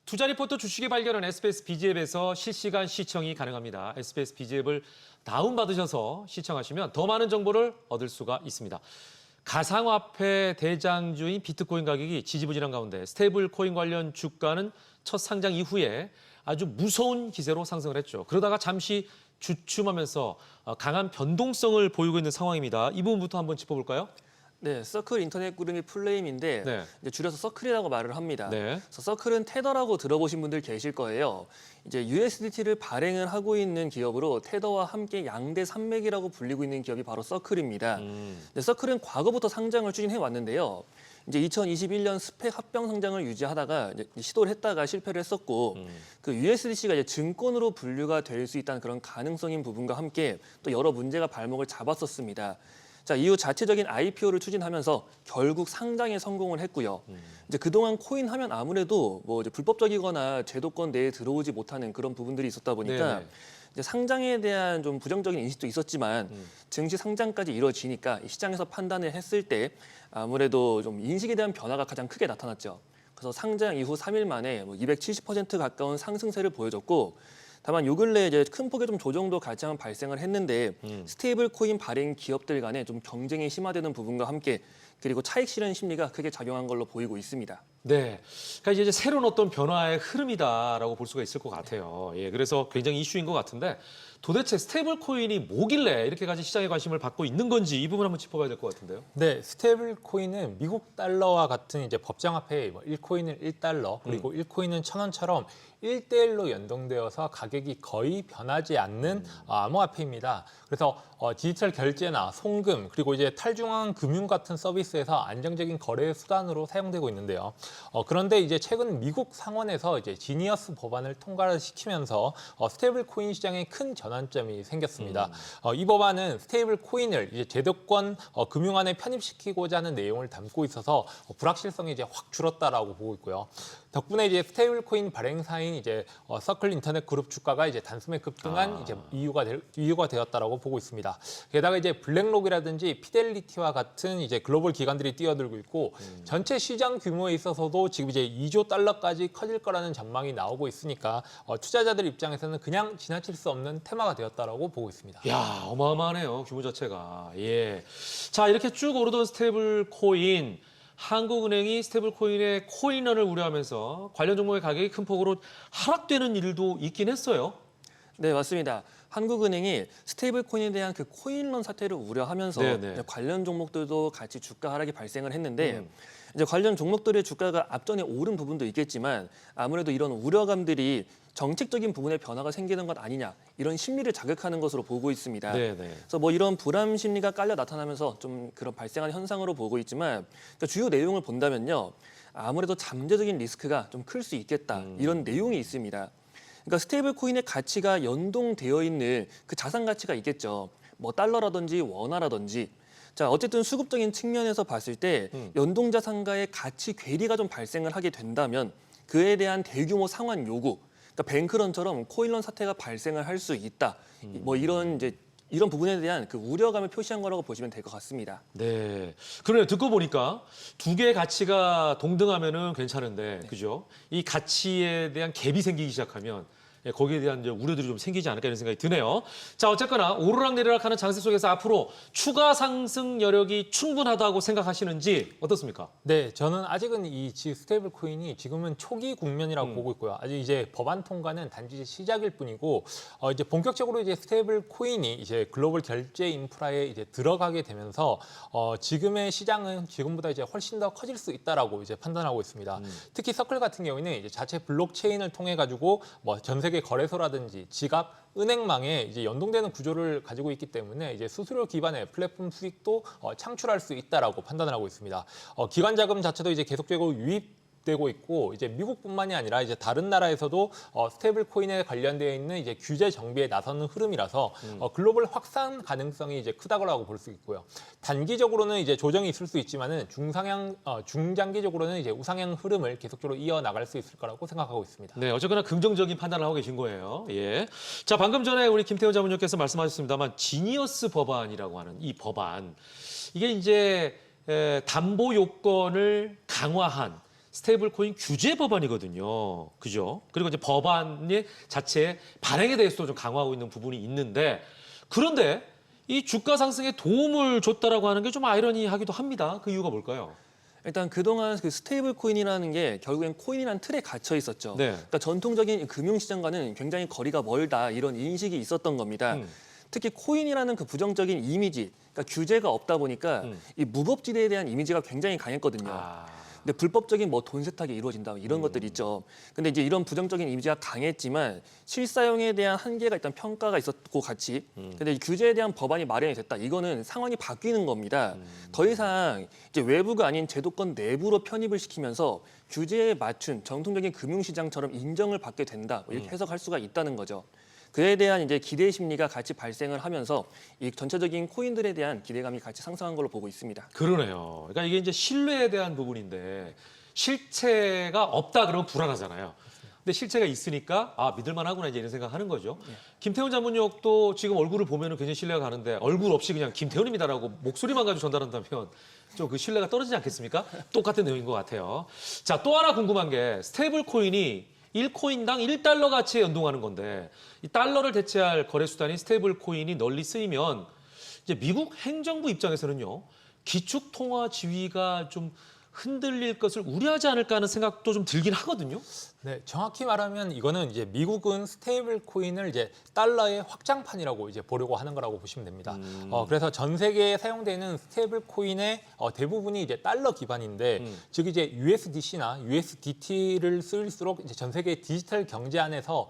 투자 리포터 주식의 발견은 SBS 비즈앱에서 실시간 시청이 가능합니다. SBS 비즈앱을 다운받으셔서 시청하시면 더 많은 정보를 얻을 수가 있습니다. 가상화폐 대장주인 비트코인 가격이 지지부진한 가운데 스테이블 코인 관련 주가는 첫 상장 이후에 아주 무서운 기세로 상승을 했죠. 그러다가 잠시 주춤하면서 강한 변동성을 보이고 있는 상황입니다. 이 부분부터 한번 짚어볼까요? 네, 서클 인터넷 구름이 플레임인데 네. 이제 줄여서 서클이라고 말을 합니다. 네. 그래서 서클은 테더라고 들어보신 분들 계실 거예요. 이제 USDT를 발행을 하고 있는 기업으로 테더와 함께 양대 산맥이라고 불리고 있는 기업이 바로 서클입니다. 네, 서클은 과거부터 상장을 추진해 왔는데요. 이제 2021년 스펙 합병 상장을 유지하다가 이제 시도를 했다가 실패를 했었고 그 USDC가 이제 증권으로 분류가 될 수 있다는 그런 가능성인 부분과 함께 또 여러 문제가 발목을 잡았었습니다. 자, 이후 자체적인 IPO를 추진하면서 결국 상장에 성공을 했고요. 이제 그동안 코인 하면 아무래도 뭐 이제 불법적이거나 제도권 내에 들어오지 못하는 그런 부분들이 있었다 보니까 네네. 이제 상장에 대한 좀 부정적인 인식도 있었지만 증시 상장까지 이루어지니까 이 시장에서 판단을 했을 때 아무래도 좀 인식에 대한 변화가 가장 크게 나타났죠. 그래서 상장 이후 3일 만에 뭐 270% 가까운 상승세를 보여줬고 다만 요 근래 이제 큰 폭의 좀 조정도 같이 한번 발생을 했는데 스테이블 코인 발행 기업들 간에 좀 경쟁이 심화되는 부분과 함께 그리고 차익 실현 심리가 크게 작용한 걸로 보이고 있습니다. 네, 그러니까 이제 새로운 어떤 변화의 흐름이다라고 볼 수가 있을 것 같아요. 예, 그래서 굉장히 이슈인 것 같은데 도대체 스테이블 코인이 뭐길래 이렇게까지 시장에 관심을 받고 있는 건지 이 부분 한번 짚어봐야 될 것 같은데요. 네, 스테이블 코인은 미국 달러와 같은 이제 법정화폐, 1코인은 1달러, 그리고 1코인은 1,000원처럼 1대1로 연동되어서 가격이 거의 변하지 않는 암호화폐입니다. 그래서 디지털 결제나 송금, 그리고 이제 탈중앙 금융 같은 서비스에서 안정적인 거래 수단으로 사용되고 있는데요. 그런데 이제 최근 미국 상원에서 이제 지니어스 법안을 통과를 시키면서 스테이블 코인 시장에 큰 전환점이 생겼습니다. 이 법안은 스테이블 코인을 이제 제도권 금융안에 편입시키고자 하는 내용을 담고 있어서 불확실성이 이제 확 줄었다라고 보고 있고요. 덕분에 이제 스테이블 코인 발행사인 이제 서클 인터넷 그룹 주가가 이제 단숨에 급등한 이제 이유가 되었다라고 보고 있습니다. 게다가 이제 블랙록이라든지 피델리티와 같은 이제 글로벌 기관들이 뛰어들고 있고 전체 시장 규모에 있어서도 지금 이제 2조 달러까지 커질 거라는 전망이 나오고 있으니까 투자자들 입장에서는 그냥 지나칠 수 없는 테마가 되었다라고 보고 있습니다. 야, 어마어마하네요. 규모 자체가. 예. 자, 이렇게 쭉 오르던 스테이블 코인. 한국은행이 스테이블 코인의 코인런을 우려하면서 관련 종목의 가격이 큰 폭으로 하락되는 일도 있긴 했어요. 네, 맞습니다. 한국은행이 스테이블 코인에 대한 그 코인런 사태를 우려하면서 네네. 관련 종목들도 같이 주가 하락이 발생을 했는데 이제 관련 종목들의 주가가 앞전에 오른 부분도 있겠지만 아무래도 이런 우려감들이 정책적인 부분에 변화가 생기는 것 아니냐 이런 심리를 자극하는 것으로 보고 있습니다. 네네. 그래서 뭐 이런 불안 심리가 깔려 나타나면서 좀 그런 발생한 현상으로 보고 있지만 그러니까 주요 내용을 본다면요 아무래도 잠재적인 리스크가 좀 클 수 있겠다 이런 내용이 있습니다. 그러니까 스테이블 코인의 가치가 연동되어 있는 그 자산 가치가 있겠죠. 뭐 달러라든지 원화라든지. 자, 어쨌든 수급적인 측면에서 봤을 때 연동 자산가의 가치 괴리가 좀 발생을 하게 된다면 그에 대한 대규모 상환 요구, 그러니까 뱅크런처럼 코인런 사태가 발생을 할 수 있다. 뭐 이런 부분에 대한 그 우려감을 표시한 거라고 보시면 될 것 같습니다. 네. 그러네요. 듣고 보니까 두 개의 가치가 동등하면은 괜찮은데, 그죠? 이 가치에 대한 갭이 생기기 시작하면 거기에 대한 이제 우려들이 좀 생기지 않을까 이런 생각이 드네요. 자, 어쨌거나 오르락내리락하는 장세 속에서 앞으로 추가 상승 여력이 충분하다고 생각하시는지 어떻습니까? 네, 저는 아직은 이 스테이블 코인이 지금은 초기 국면이라고 보고 있고요. 아직 이제 법안 통과는 단지 시작일 뿐이고 이제 본격적으로 이제 스테이블 코인이 이제 글로벌 결제 인프라에 이제 들어가게 되면서 지금의 시장은 지금보다 이제 훨씬 더 커질 수 있다라고 이제 판단하고 있습니다. 특히 서클 같은 경우에는 이제 자체 블록체인을 통해 가지고 뭐 전 세계 거래소라든지 지갑, 은행망에 이제 연동되는 구조를 가지고 있기 때문에 이제 수수료 기반의 플랫폼 수익도 창출할 수 있다라고 판단을 하고 있습니다. 기관 자금 자체도 이제 계속적으로 유입되고 있고 이제 미국뿐만이 아니라 이제 다른 나라에서도 스테이블 코인에 관련되어 있는 이제 규제 정비에 나서는 흐름이라서 글로벌 확산 가능성이 이제 크다고 볼 수 있고요. 단기적으로는 이제 조정이 있을 수 있지만은 중장기적으로는 이제 우상향 흐름을 계속적으로 이어 나갈 수 있을 거라고 생각하고 있습니다. 네, 어쨌거나 긍정적인 판단을 하고 계신 거예요. 예. 자, 방금 전에 우리 김태훈 자문위원께서 말씀하셨습니다만 지니어스 법안이라고 하는 이 법안 이게 이제 담보 요건을 강화한 스테이블 코인 규제 법안이거든요. 그죠? 그리고 이제 법안의 자체 발행에 대해서도 좀 강화하고 있는 부분이 있는데 그런데 이 주가 상승에 도움을 줬다라고 하는 게 좀 아이러니하기도 합니다. 그 이유가 뭘까요? 일단 그동안 그 스테이블 코인이라는 게 결국엔 코인이라는 틀에 갇혀 있었죠. 네. 그러니까 전통적인 금융시장과는 굉장히 거리가 멀다 이런 인식이 있었던 겁니다. 특히 코인이라는 그 부정적인 이미지, 그러니까 규제가 없다 보니까 이 무법지대에 대한 이미지가 굉장히 강했거든요. 아. 근데 불법적인 뭐 돈 세탁이 이루어진다 이런 것들이 있죠. 근데 이제 이런 부정적인 이미지가 강했지만 실사용에 대한 한계가 일단 평가가 있었고 같이. 근데 이 규제에 대한 법안이 마련이 됐다. 이거는 상황이 바뀌는 겁니다. 더 이상 이제 외부가 아닌 제도권 내부로 편입을 시키면서 규제에 맞춘 정통적인 금융시장처럼 인정을 받게 된다. 뭐 이렇게 해석할 수가 있다는 거죠. 그에 대한 이제 기대 심리가 같이 발생을 하면서 이 전체적인 코인들에 대한 기대감이 같이 상승한 걸로 보고 있습니다. 그러네요. 그러니까 이게 이제 신뢰에 대한 부분인데 실체가 없다 그러면 불안하잖아요. 근데 실체가 있으니까 아 믿을만하구나 이제 이런 생각하는 거죠. 김태훈 자문역도 지금 얼굴을 보면은 굉장히 신뢰가 가는데 얼굴 없이 그냥 김태훈입니다라고 목소리만 가지고 전달한다면 좀 그 신뢰가 떨어지지 않겠습니까? 똑같은 내용인 것 같아요. 자, 또 하나 궁금한 게 스테이블 코인이 1코인당 1달러 가치에 연동하는 건데 이 달러를 대체할 거래 수단인 스테이블 코인이 널리 쓰이면 이제 미국 행정부 입장에서는요. 기축 통화 지위가 좀 흔들릴 것을 우려하지 않을까 하는 생각도 좀 들긴 하거든요. 네, 정확히 말하면 이거는 이제 미국은 스테이블 코인을 이제 달러의 확장판이라고 이제 보려고 하는 거라고 보시면 됩니다. 그래서 전 세계에 사용되는 스테이블 코인의 대부분이 이제 달러 기반인데, 즉 이제 USDC나 USDT를 쓸수록 이제 전 세계 디지털 경제 안에서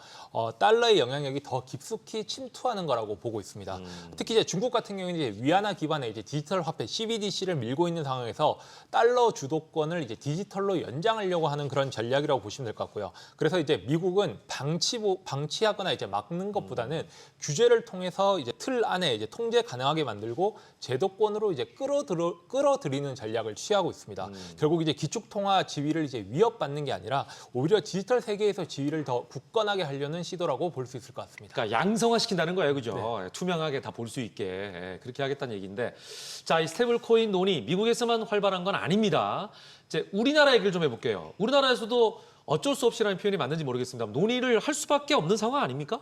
달러의 영향력이 더 깊숙이 침투하는 거라고 보고 있습니다. 특히 이제 중국 같은 경우는 이제 위안화 기반의 이제 디지털 화폐 CBDC를 밀고 있는 상황에서 달러 주도권을 이제 디지털로 연장하려고 하는 그런 전략이라고 보시면 될 것 같고요. 그래서 이제 미국은 방치하거나 이제 막는 것보다는 규제를 통해서 이제 틀 안에 이제 통제 가능하게 만들고 제도권으로 이제 끌어들이는 전략을 취하고 있습니다. 결국 이제 기축 통화 지위를 이제 위협받는 게 아니라 오히려 디지털 세계에서 지위를 더 굳건하게 하려는 시도라고 볼 수 있을 것 같습니다. 그러니까 양성화시킨다는 거예요, 그죠? 투명하게 다 볼 수 있게 그렇게 하겠다는 얘기인데, 자, 이 스테이블 코인 논의 미국에서만 활발한 건 아닙니다. 이제 우리나라 얘기를 좀 해볼게요. 우리나라에서도 어쩔 수 없이라는 표현이 맞는지 모르겠습니다. 논의를 할 수밖에 없는 상황 아닙니까?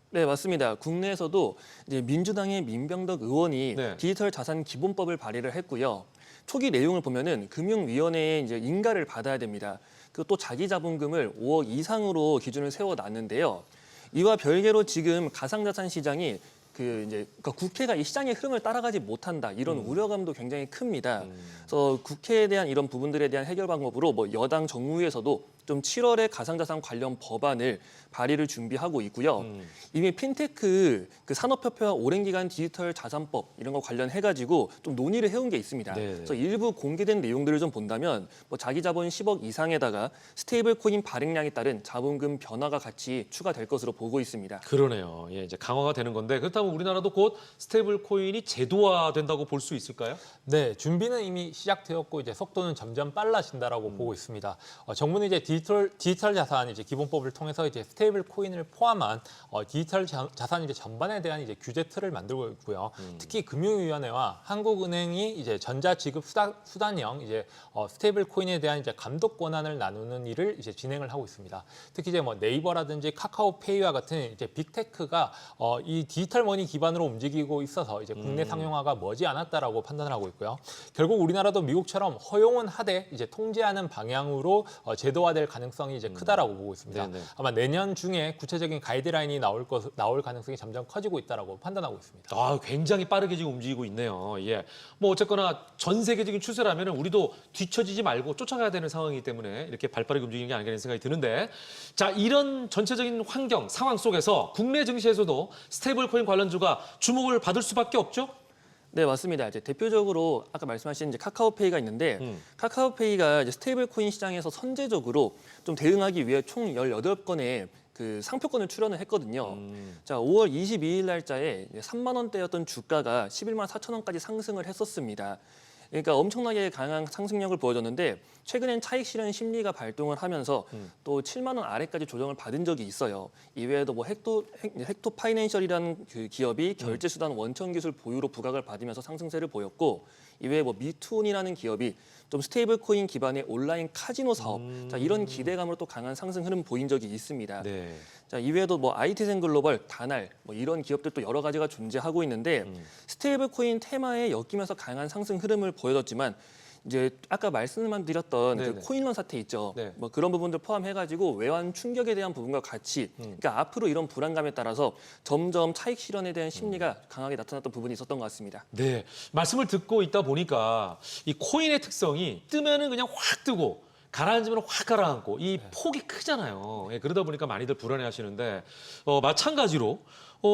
네, 맞습니다. 국내에서도 이제 민주당의 민병덕 의원이 네. 디지털 자산 기본법을 발의를 했고요. 초기 내용을 보면은 금융위원회에 이제 인가를 받아야 됩니다. 그리고 또 자기 자본금을 5억 이상으로 기준을 세워놨는데요. 이와 별개로 지금 가상자산 시장이 그러니까 국회가 이 시장의 흐름을 따라가지 못한다 이런 우려감도 굉장히 큽니다. 그래서 국회에 대한 이런 부분들에 대한 해결 방법으로 뭐 여당 정무위에서도 좀 7월에 가상자산 관련 법안을 발의를 준비하고 있고요. 이미 핀테크 그 산업협회와 오랜 기간 디지털 자산법 이런 거 관련해가지고 좀 논의를 해온 게 있습니다. 네. 그래서 일부 공개된 내용들을 좀 본다면 뭐 자기 자본 10억 이상에다가 스테이블 코인 발행량에 따른 자본금 변화가 같이 추가될 것으로 보고 있습니다. 그러네요. 예, 이제 강화가 되는 건데 그렇다면 우리나라도 곧 스테이블 코인이 제도화된다고 볼 수 있을까요? 네, 준비는 이미 시작되었고 이제 속도는 점점 빨라진다라고 보고 있습니다. 정부는 이제 디지털 자산 이제 기본법을 통해서 이제 스테이블 코인을 포함한 디지털 자산 이제 전반에 대한 이제 규제 틀을 만들고 있고요. 특히 금융위원회와 한국은행이 이제 전자지급 수단형 이제 스테이블 코인에 대한 이제 감독 권한을 나누는 일을 이제 진행을 하고 있습니다. 특히 이제 뭐 네이버라든지 카카오페이와 같은 이제 빅테크가 이 디지털 머니 기반으로 움직이고 있어서 이제 국내 상용화가 머지 않았다라고 판단을 하고 있고요. 결국 우리나라도 미국처럼 허용은 하되 이제 통제하는 방향으로 제도화될 가능성이 이제 크다라고 보고 있습니다. 네네. 아마 내년 중에 구체적인 가이드라인이 나올 가능성이 점점 커지고 있다라고 판단하고 있습니다. 아, 굉장히 빠르게 지금 움직이고 있네요. 예. 뭐 어쨌거나 전 세계적인 추세라면 우리도 뒤처지지 말고 쫓아가야 되는 상황이기 때문에 이렇게 발빠르게 움직이는 게 아니라는 생각이 드는데, 자, 이런 전체적인 환경, 상황 속에서 국내 증시에서도 스테이블 코인 관련주가 주목을 받을 수밖에 없죠? 네, 맞습니다. 이제 대표적으로 아까 말씀하신 이제 카카오페이가 있는데 카카오페이가 이제 스테이블 코인 시장에서 선제적으로 좀 대응하기 위해 총 18건의 그 상표권을 출원을 했거든요. 자, 5월 22일 날짜에 3만 원대였던 주가가 11만 4천 원까지 상승을 했었습니다. 그러니까 엄청나게 강한 상승력을 보여줬는데 최근엔 차익 실현 심리가 발동을 하면서 또 7만 원 아래까지 조정을 받은 적이 있어요. 이외에도 뭐 헥토 파이낸셜이라는 그 기업이 결제 수단 원천 기술 보유로 부각을 받으면서 상승세를 보였고 이외에 뭐 미투온이라는 기업이 좀 스테이블 코인 기반의 온라인 카지노 사업, 자, 이런 기대감으로 또 강한 상승 흐름 보인 적이 있습니다. 네. 자, 이외에도 뭐 IT생 글로벌, 다날 뭐 이런 기업들도 여러 가지가 존재하고 있는데 스테이블 코인 테마에 엮이면서 강한 상승 흐름을 보여줬지만 이제 아까 말씀만 드렸던 그 네네. 코인런 사태 있죠. 네. 뭐 그런 부분들 포함해가지고 외환 충격에 대한 부분과 같이, 그러니까 앞으로 이런 불안감에 따라서 점점 차익 실현에 대한 심리가 강하게 나타났던 부분이 있었던 것 같습니다. 네, 말씀을 듣고 있다 보니까 이 코인의 특성이 뜨면은 그냥 확 뜨고 가라앉으면 확 가라앉고 이 폭이 크잖아요. 예, 그러다 보니까 많이들 불안해하시는데 마찬가지로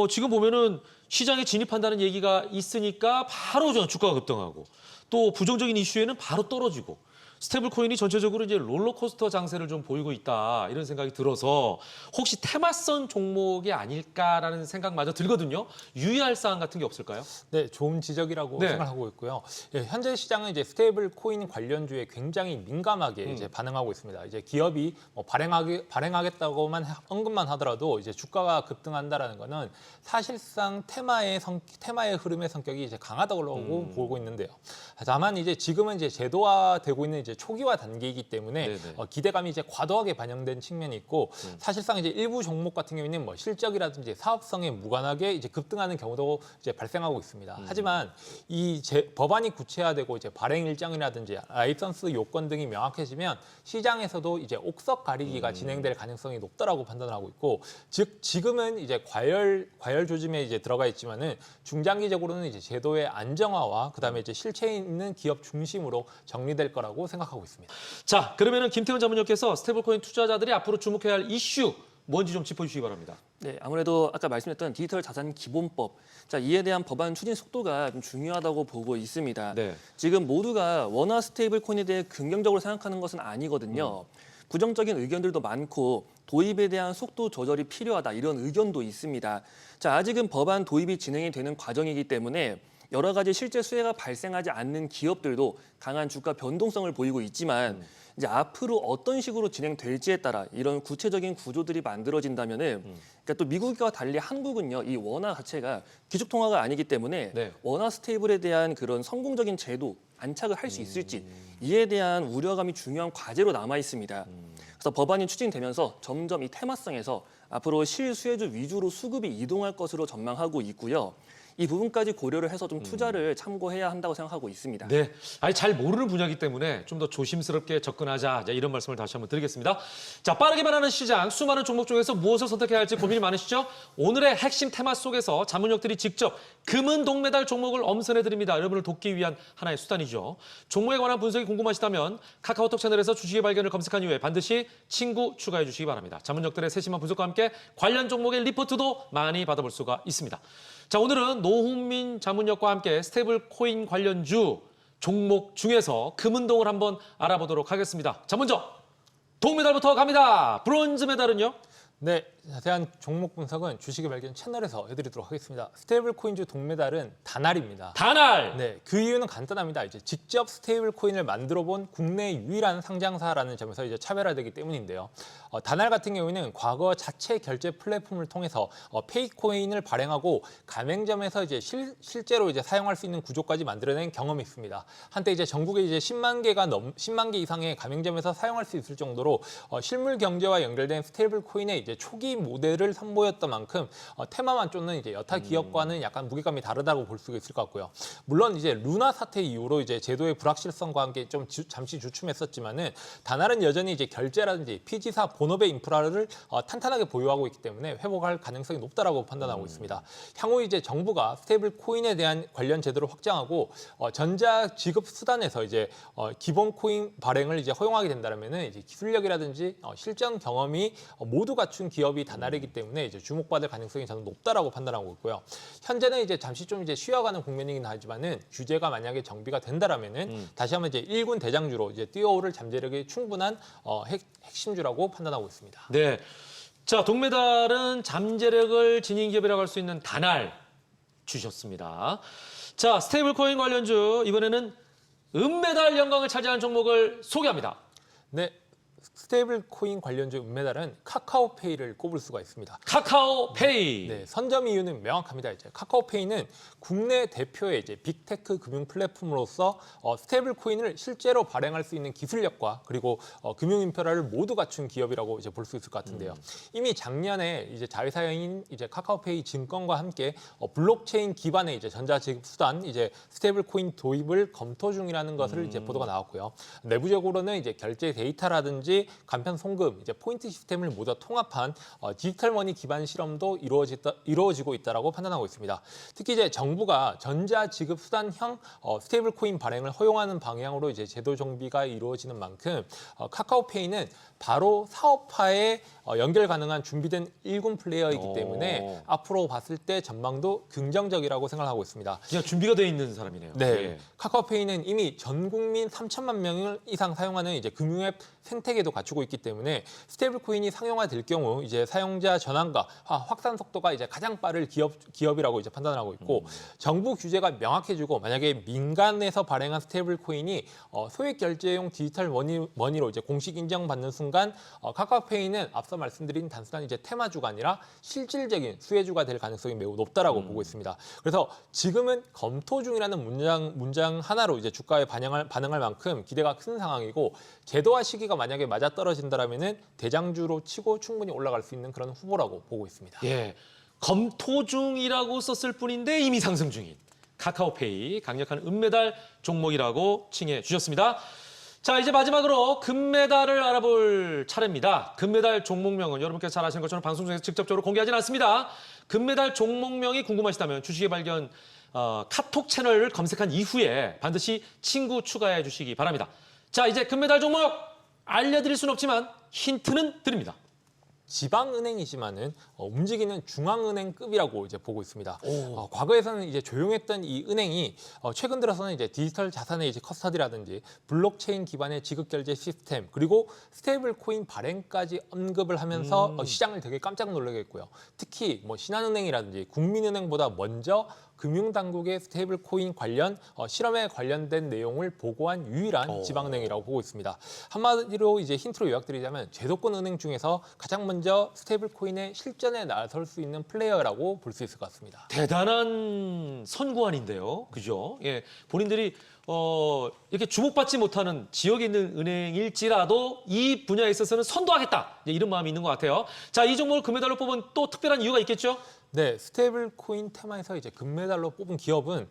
지금 보면은 시장에 진입한다는 얘기가 있으니까 바로 주가가 급등하고 또 부정적인 이슈에는 바로 떨어지고 스테이블 코인이 전체적으로 이제 롤러코스터 장세를 좀 보이고 있다 이런 생각이 들어서 혹시 테마성 종목이 아닐까라는 생각마저 들거든요. 유의할 사항 같은 게 없을까요? 네, 좋은 지적이라고 네. 생각하고 있고요. 예, 현재 시장은 이제 스테이블 코인 관련주에 굉장히 민감하게 이제 반응하고 있습니다. 이제 기업이 뭐 발행하겠다고만 언급만 하더라도 이제 주가가 급등한다라는 거는 사실상 테마의 흐름의 성격이 이제 강하다고 보고 있는데요. 다만 이제 지금은 이제 제도화되고 있는 이제 초기화 단계이기 때문에 네네. 기대감이 이제 과도하게 반영된 측면이 있고 사실상 이제 일부 종목 같은 경우에는 뭐 실적이라든지 사업성에 무관하게 이제 급등하는 경우도 이제 발생하고 있습니다. 하지만 이 법안이 구체화되고 이제 발행 일정이라든지 라이선스 요건 등이 명확해지면 시장에서도 이제 옥석 가리기가 진행될 가능성이 높다라고 판단하고 있고, 즉 지금은 이제 과열 조짐에 이제 들어가 있지만은 중장기적으로는 이제 제도의 안정화와 그다음에 이제 실체에 있는 기업 중심으로 정리될 거라고 생각하고 있습니다. 자, 그러면은 김태훈 자문위원께서 스테이블코인 투자자들이 앞으로 주목해야 할 이슈 뭔지 좀 짚어주시기 바랍니다. 네, 아무래도 아까 말씀드렸던 디지털 자산 기본법, 자, 이에 대한 법안 추진 속도가 좀 중요하다고 보고 있습니다. 네. 지금 모두가 원화 스테이블 코인에 대해 긍정적으로 생각하는 것은 아니거든요. 부정적인 의견들도 많고 도입에 대한 속도 조절이 필요하다 이런 의견도 있습니다. 자, 아직은 법안 도입이 진행이 되는 과정이기 때문에 여러 가지 실제 수혜가 발생하지 않는 기업들도 강한 주가 변동성을 보이고 있지만 이제 앞으로 어떤 식으로 진행될지에 따라 이런 구체적인 구조들이 만들어진다면은 그러니까 또 미국과 달리 한국은요 이 원화 자체가 기축 통화가 아니기 때문에 네. 원화 스테이블에 대한 그런 성공적인 제도 안착을 할 수 있을지 이에 대한 우려감이 중요한 과제로 남아 있습니다. 그래서 법안이 추진되면서 점점 이 테마성에서 앞으로 실수혜주 위주로 수급이 이동할 것으로 전망하고 있고요. 이 부분까지 고려를 해서 좀 투자를 참고해야 한다고 생각하고 있습니다. 네, 아니 잘 모르는 분야이기 때문에 좀 더 조심스럽게 접근하자 이런 말씀을 다시 한번 드리겠습니다. 자, 빠르게 변하는 시장, 수많은 종목 중에서 무엇을 선택해야 할지 고민이 많으시죠? 오늘의 핵심 테마 속에서 자문역들이 직접 금은 동메달 종목을 엄선해드립니다. 여러분을 돕기 위한 하나의 수단이죠. 종목에 관한 분석이 궁금하시다면 카카오톡 채널에서 주식의 발견을 검색한 이후에 반드시 친구 추가해 주시기 바랍니다. 자문역들의 세심한 분석과 함께 관련 종목의 리포트도 많이 받아볼 수가 있습니다. 자, 오늘은 노훈민 자문역과 함께 스테이블 코인 관련주 종목 중에서 금은동을 한번 알아보도록 하겠습니다. 자, 먼저 동메달부터 갑니다. 브론즈 메달은요? 네, 자세한 종목 분석은 주식의 발견 채널에서 해드리도록 하겠습니다. 스테이블 코인주 동메달은 다날입니다. 다날. 네, 그 이유는 간단합니다. 이제 직접 스테이블 코인을 만들어 본 국내 유일한 상장사라는 점에서 이제 차별화되기 때문인데요. 다날 같은 경우에는 과거 자체 결제 플랫폼을 통해서 페이코인을 발행하고 가맹점에서 이제 실제로 이제 사용할 수 있는 구조까지 만들어낸 경험이 있습니다. 한때 이제 전국에 이제 10만 개 이상의 가맹점에서 사용할 수 있을 정도로 실물 경제와 연결된 스테이블 코인의 이제 초기 모델을 선보였던 만큼 테마만 쫓는 이제 여타 기업과는 약간 무게감이 다르다고 볼 수가 있을 것 같고요. 물론 이제 루나 사태 이후로 이제 제도의 불확실성과 함께 좀 잠시 주춤했었지만은 다날은 여전히 이제 결제라든지 피지사 본업의 인프라를 탄탄하게 보유하고 있기 때문에 회복할 가능성이 높다라고 판단하고 있습니다. 향후 이제 정부가 스테이블 코인에 대한 관련 제도를 확장하고 전자 지급 수단에서 이제 기본 코인 발행을 이제 허용하게 된다면은 이제 기술력이라든지 실전 경험이 모두 갖춘 기업이 다날이기 때문에 이제 주목받을 가능성이 저는 높다라고 판단하고 있고요. 현재는 이제 잠시 좀 이제 쉬어가는 국면이긴 하지만은 규제가 만약에 정비가 된다라면은 다시 한번 이제 1군 대장주로 이제 뛰어오를 잠재력이 충분한 핵심주라고 판단하고 있습니다. 네. 자, 동메달은 잠재력을 지닌 기업이라고 할 수 있는 다날 주셨습니다. 자, 스테이블 코인 관련주 이번에는 은메달 영광을 차지하는 종목을 소개합니다. 네. 스테이블 코인 관련주 은메달은 카카오페이를 꼽을 수가 있습니다. 카카오페이. 네, 선점 이유는 명확합니다. 이제 카카오페이는 국내 대표의 이제 빅테크 금융 플랫폼으로서 스테이블 코인을 실제로 발행할 수 있는 기술력과 그리고 금융 인프라를 모두 갖춘 기업이라고 이제 볼 수 있을 것 같은데요. 이미 작년에 이제 자회사인 이제 카카오페이 증권과 함께 블록체인 기반의 이제 전자지급 수단 이제 스테이블 코인 도입을 검토 중이라는 것을 이제 보도가 나왔고요. 내부적으로는 이제 결제 데이터라든지 간편 송금, 이제 포인트 시스템을 모두 통합한 디지털 머니 기반 실험도 이루어지고 있다라고 판단하고 있습니다. 특히 이제 정부가 전자 지급 수단형 스테이블 코인 발행을 허용하는 방향으로 이제 제도 정비가 이루어지는 만큼 카카오페이는 바로 사업화에 연결 가능한 준비된 1군 플레이어이기 때문에 앞으로 봤을 때 전망도 긍정적이라고 생각하고 있습니다. 그냥 준비가 돼 있는 사람이네요. 네, 예. 카카오페이는 이미 전 국민 3천만 명 이상 사용하는 이제 금융앱 생태계도 갖추고 있기 때문에 스테이블 코인이 상용화될 경우 이제 사용자 전환과 확산 속도가 이제 가장 빠를 기업이라고 이제 판단하고 있고 정부 규제가 명확해지고 만약에 민간에서 발행한 스테이블 코인이 소액 결제용 디지털 머니로 이제 공식 인정받는 순간 카카오페이는 앞서 말씀드린 단순한 이제 테마주가 아니라 실질적인 수혜주가 될 가능성이 매우 높다라고 보고 있습니다. 그래서 지금은 검토 중이라는 문장 하나로 이제 주가에 반응할 만큼 기대가 큰 상황이고 제도화 시기가 만약에 맞아떨어진다라면은 대장주로 치고 충분히 올라갈 수 있는 그런 후보라고 보고 있습니다. 예. 검토 중이라고 썼을 뿐인데 이미 상승 중인 카카오페이 강력한 은메달 종목이라고 칭해 주셨습니다. 자, 이제 마지막으로 금메달을 알아볼 차례입니다. 금메달 종목명은 여러분께서 잘 아시는 것처럼 방송 중에서 직접적으로 공개하지는 않습니다. 금메달 종목명이 궁금하시다면 주식의 발견 카톡 채널을 검색한 이후에 반드시 친구 추가해 주시기 바랍니다. 자, 이제 금메달 종목 알려드릴 수는 없지만 힌트는 드립니다. 지방은행이지만은 움직이는 중앙은행급이라고 이제 보고 있습니다. 과거에서는 이제 조용했던 이 은행이 최근 들어서는 이제 디지털 자산의 이제 커스터디라든지 블록체인 기반의 지급 결제 시스템 그리고 스테이블 코인 발행까지 언급을 하면서 시장을 되게 깜짝 놀라게 했고요. 특히 뭐 신한은행이라든지 국민은행보다 먼저 금융당국의 스테이블 코인 관련 실험에 관련된 내용을 보고한 유일한 지방은행이라고 보고 있습니다. 한마디로 이제 힌트로 요약드리자면 제도권 은행 중에서 가장 먼저 스테이블 코인의 실전에 나설 수 있는 플레이어라고 볼 수 있을 것 같습니다. 대단한 선구안인데요. 그죠? 예. 본인들이 이렇게 주목받지 못하는 지역에 있는 은행일지라도 이 분야에 있어서는 선도하겠다. 이런 마음이 있는 것 같아요. 자, 이 종목을 금메달로 뽑은 또 특별한 이유가 있겠죠? 네, 스테이블 코인 테마에서 이제 금메달로 뽑은 기업은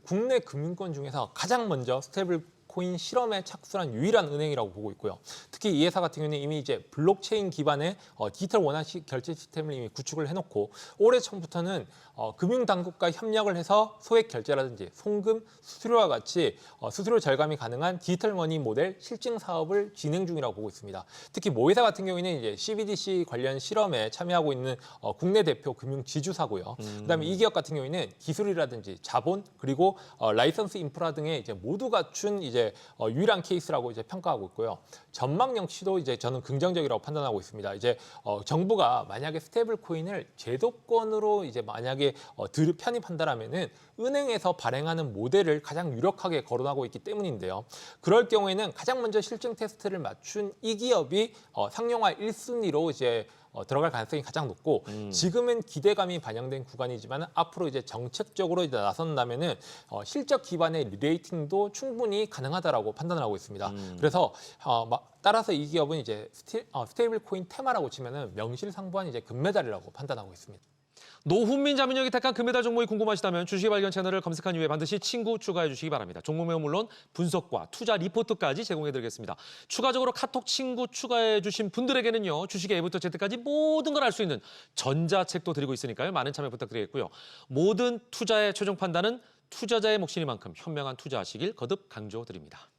국내 금융권 중에서 가장 먼저 스테이블 코인 실험에 착수한 유일한 은행이라고 보고 있고요. 특히 이 회사 같은 경우는 이미 이제 블록체인 기반의 디지털 원화식 결제 시스템을 이미 구축을 해놓고 올해 초부터는 금융당국과 협력을 해서 소액 결제라든지 송금, 수수료와 같이 수수료 절감이 가능한 디지털 머니 모델 실증 사업을 진행 중이라고 보고 있습니다. 특히 모 회사 같은 경우에는 이제 CBDC 관련 실험에 참여하고 있는 국내 대표 금융 지주사고요. 그다음에 이 기업 같은 경우에는 기술이라든지 자본 그리고 라이선스 인프라 등의 이제 모두 갖춘 이제 유일한 케이스라고 이제 평가하고 있고요. 전망 역시도 이제 저는 긍정적이라고 판단하고 있습니다. 이제 정부가 만약에 스테이블 코인을 제도권으로 이제 만약에 편입한다라면은 은행에서 발행하는 모델을 가장 유력하게 거론하고 있기 때문인데요. 그럴 경우에는 가장 먼저 실증 테스트를 맞춘 이 기업이 상용화 1순위로 이제 들어갈 가능성이 가장 높고 지금은 기대감이 반영된 구간이지만 앞으로 이제 정책적으로 이제 나선다면은 실적 기반의 리레이팅도 충분히 가능하다라고 판단을 하고 있습니다. 그래서 따라서 이 기업은 이제 스테이블 코인 테마라고 치면은 명실상부한 이제 금메달이라고 판단하고 있습니다. 노훈민 자문역이 택한 금메달 종목이 궁금하시다면 주식의 발견 채널을 검색한 이후에 반드시 친구 추가해 주시기 바랍니다. 종목명은 물론 분석과 투자 리포트까지 제공해 드리겠습니다. 추가적으로 카톡 친구 추가해 주신 분들에게는요. 주식의 A부터 Z까지 모든 걸 알 수 있는 전자책도 드리고 있으니까요. 많은 참여 부탁드리겠고요. 모든 투자의 최종 판단은 투자자의 몫이니만큼 현명한 투자하시길 거듭 강조드립니다.